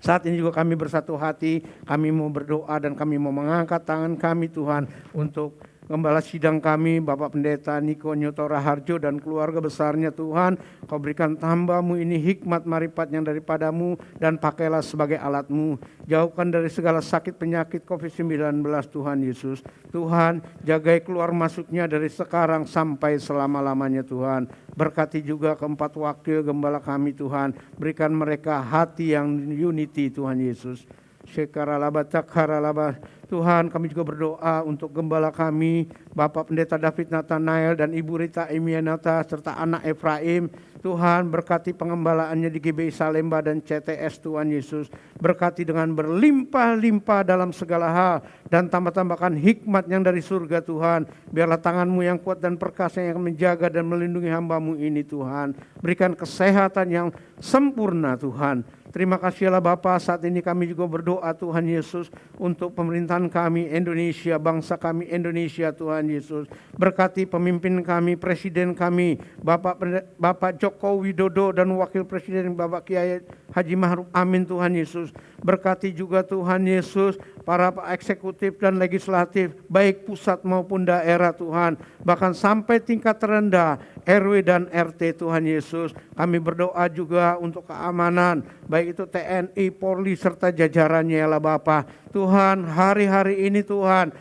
saat ini juga kami bersatu hati, kami mau berdoa dan kami mau mengangkat tangan kami Tuhan untuk Gembala sidang kami, Bapak Pendeta Niko Nyoto Raharjo dan keluarga besarnya Tuhan. Kau berikan hamba-Mu ini hikmat marifat yang daripadamu dan pakailah sebagai alat-Mu. Jauhkan dari segala sakit penyakit COVID-19 Tuhan Yesus. Tuhan, jagai keluar masuknya dari sekarang sampai selama-lamanya Tuhan. Berkati juga keempat wakil gembala kami Tuhan. Berikan mereka hati yang unity Tuhan Yesus. Sekaralaba cakaralaba. Tuhan, kami juga berdoa untuk gembala kami, Bapak Pendeta David Nathanael dan Ibu Rita Emianata serta anak Efraim. Tuhan, berkati pengembalaannya di GBI Salemba dan CTS Tuhan Yesus. Berkati dengan berlimpah-limpah dalam segala hal dan tambah-tambahkan hikmat yang dari surga Tuhan. Biarlah tangan-Mu yang kuat dan perkasa yang menjaga dan melindungi hamba-Mu ini Tuhan. Berikan kesehatan yang sempurna Tuhan. Terima kasih Allah Bapa, saat ini kami juga berdoa Tuhan Yesus untuk pemerintahan kami Indonesia, bangsa kami Indonesia Tuhan Yesus. Berkati pemimpin kami, presiden kami, Bapak Joko Widodo dan Wakil Presiden Bapak Kiai Haji Ma'ruf Amin Tuhan Yesus. Berkati juga Tuhan Yesus para eksekutif dan legislatif, baik pusat maupun daerah Tuhan. Bahkan sampai tingkat terendah, RW dan RT Tuhan Yesus. Kami berdoa juga untuk keamanan, baik itu TNI, Polri serta jajarannya ya Allah Bapa. Tuhan, hari-hari ini Tuhan,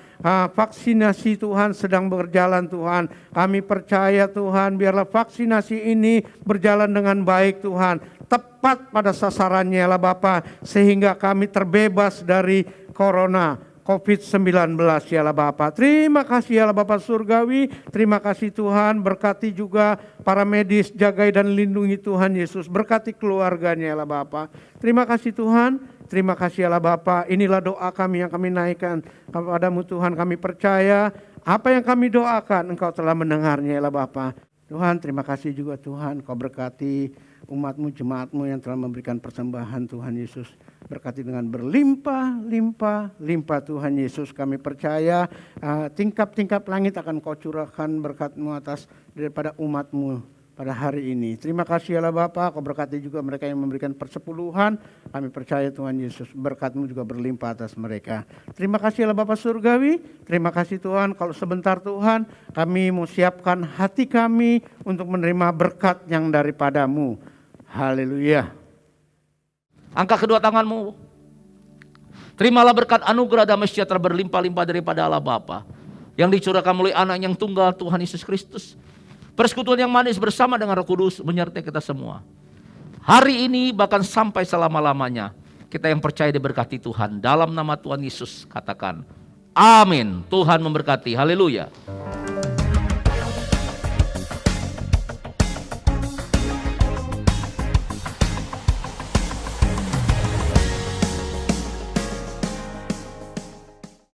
vaksinasi Tuhan sedang berjalan Tuhan. Kami percaya Tuhan, biarlah vaksinasi ini berjalan dengan baik Tuhan. Tepat pada sasarannya ya Allah Bapa, sehingga kami terbebas dari Corona COVID-19 ya Allah Bapa. Terima kasih ya Allah Bapa Surgawi. Terima kasih Tuhan, berkati juga para medis, jagai dan lindungi Tuhan Yesus. Berkati keluarganya ya Allah Bapa. Terima kasih Tuhan. Terima kasih ya Allah Bapa. Inilah doa kami yang kami naikkan kepadamu Tuhan. Kami percaya apa yang kami doakan Engkau telah mendengarnya ya Allah Bapa. Tuhan, terima kasih juga Tuhan, Kau berkati umat-Mu, jemaat-Mu yang telah memberikan persembahan Tuhan Yesus. Berkati dengan berlimpah Tuhan Yesus. Kami percaya tingkap-tingkap langit akan Kau curahkan berkat-Mu atas daripada umat-Mu pada hari ini. Terima kasih Allah Bapa, Kau berkati juga mereka yang memberikan persepuluhan. Kami percaya Tuhan Yesus, berkat-Mu juga berlimpah atas mereka. Terima kasih Allah Bapa Surgawi. Terima kasih Tuhan, kalau sebentar Tuhan kami mau siapkan hati kami untuk menerima berkat yang daripada-Mu. Haleluya. Angkat kedua tanganmu. Terimalah berkat anugerah damai sejahtera berlimpah-limpah daripada Allah Bapa yang dicurahkan melalui anak yang tunggal Tuhan Yesus Kristus. Persekutuan yang manis bersama dengan Roh Kudus menyertai kita semua. Hari ini bahkan sampai selama-lamanya. Kita yang percaya diberkati Tuhan. Dalam nama Tuhan Yesus katakan, amin. Tuhan memberkati. Haleluya.